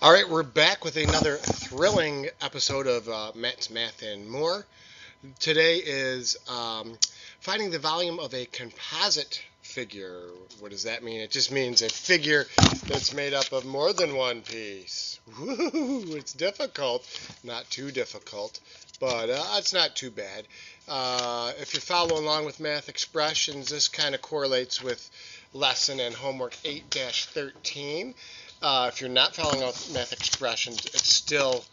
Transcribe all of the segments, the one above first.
All right, we're back with another thrilling episode of Matt's Math and More. Today is finding the volume of a composite figure. What does that mean? It just means a figure that's made up of more than one piece. Woo! It's difficult. Not too difficult, but it's not too bad. If you're following along with math expressions, this kind of correlates with lesson and homework 8-13. If you're not following out math expressions, it's still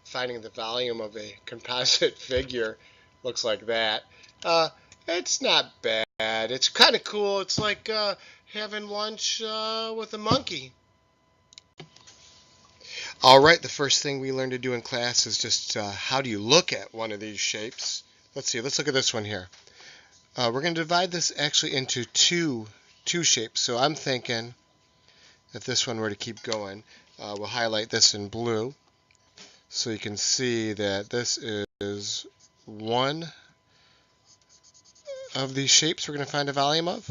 finding the volume of a composite figure. Looks like that. It's not bad. It's kind of cool. It's like having lunch with a monkey. All right, the first thing we learned to do in class is just how do you look at one of these shapes. Let's see. Let's look at this one here. We're going to divide this actually into two shapes. So I'm thinking, if this one were to keep going, we'll highlight this in blue so you can see that this is one of these shapes we're going to find a volume of.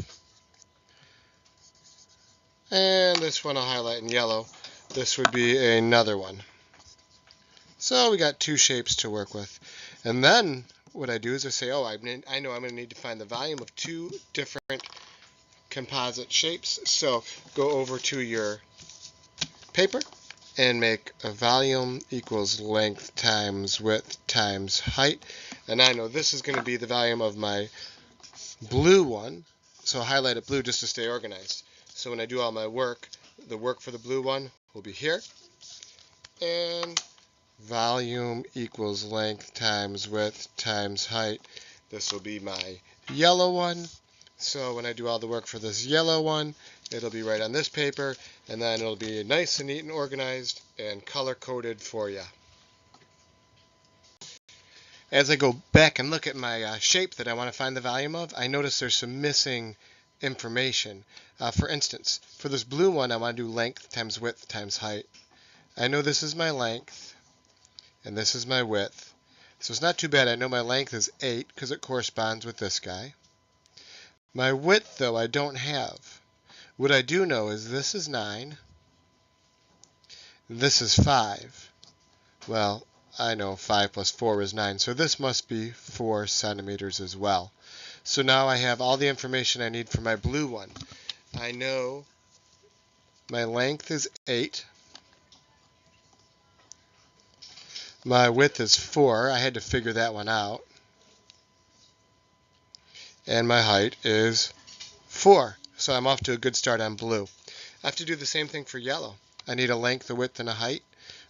And this one I'll highlight in yellow. This would be another one. So we got two shapes to work with. And then what I do is I say, I know I'm going to need to find the volume of two different composite shapes. So go over to your paper and make a volume equals length times width times height. And I know this is going to be the volume of my blue one. So I'll highlight it blue just to stay organized. So when I do all my work, the work for the blue one will be here. And volume equals length times width times height. This will be my yellow one. So when I do all the work for this yellow one, it'll be right on this paper, and then it'll be nice and neat and organized and color-coded for you. As I go back and look at my shape that I want to find the volume of, I notice there's some missing information. For instance, for this blue one, I want to do length times width times height. I know this is my length, and this is my width. So it's not too bad. I know my length is 8 because it corresponds with this guy. My width, though, I don't have. What I do know is this is 9. This is 5. Well, I know 5 plus 4 is 9, so this must be 4 centimeters as well. So now I have all the information I need for my blue one. I know my length is 8. My width is 4. I had to figure that one out. And my height is 4. So I'm off to a good start on blue. I have to do the same thing for yellow. I need a length, a width, and a height.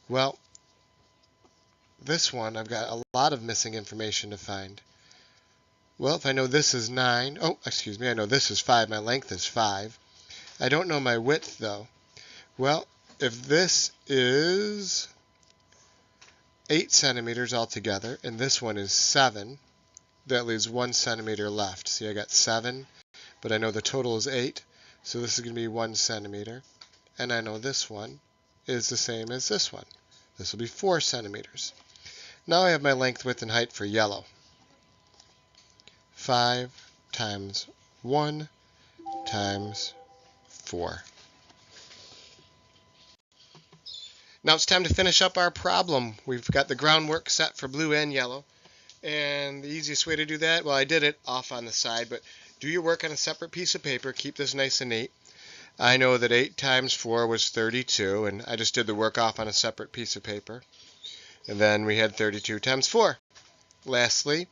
Well, this one I've got a lot of missing information to find. Well, if I know this is 9, I know this is 5, my length is 5. I don't know my width though. Well, if this is 8 centimeters altogether, and this one is 7, that leaves 1 centimeter left. See, I got 7, but I know the total is 8, so this is going to be 1 centimeter. And I know this one is the same as this one. This will be 4 centimeters. Now I have my length, width, and height for yellow. 5 times 1 times 4. Now it's time to finish up our problem. We've got the groundwork set for blue and yellow. And the easiest way to do that, well, I did it off on the side, but do your work on a separate piece of paper. Keep this nice and neat. I know that 8 times 4 was 32, and I just did the work off on a separate piece of paper. And then we had 32 times 4. Lastly,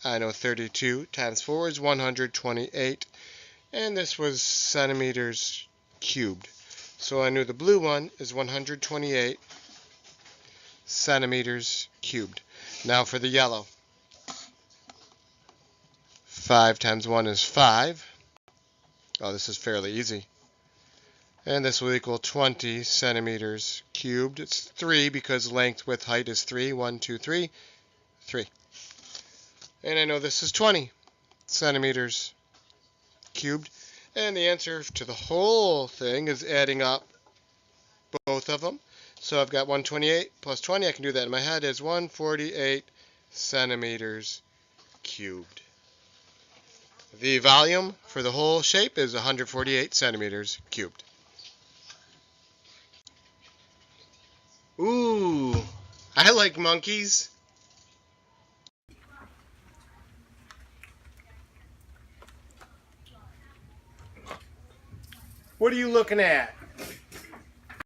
I know 32 times 4 is 128, and this was centimeters cubed. So I knew the blue one is 128 centimeters cubed. Now for the yellow. 5 times 1 is 5. Oh, this is fairly easy. And this will equal 20 centimeters cubed. It's 3 because length, width, height is 3. 1, 2, 3. 3. And I know this is 20 centimeters cubed. And the answer to the whole thing is adding up both of them. So I've got 128 plus 20. I can do that in my head is 148 centimeters cubed. The volume for the whole shape is 148 centimeters cubed. Ooh, I like monkeys. What are you looking at?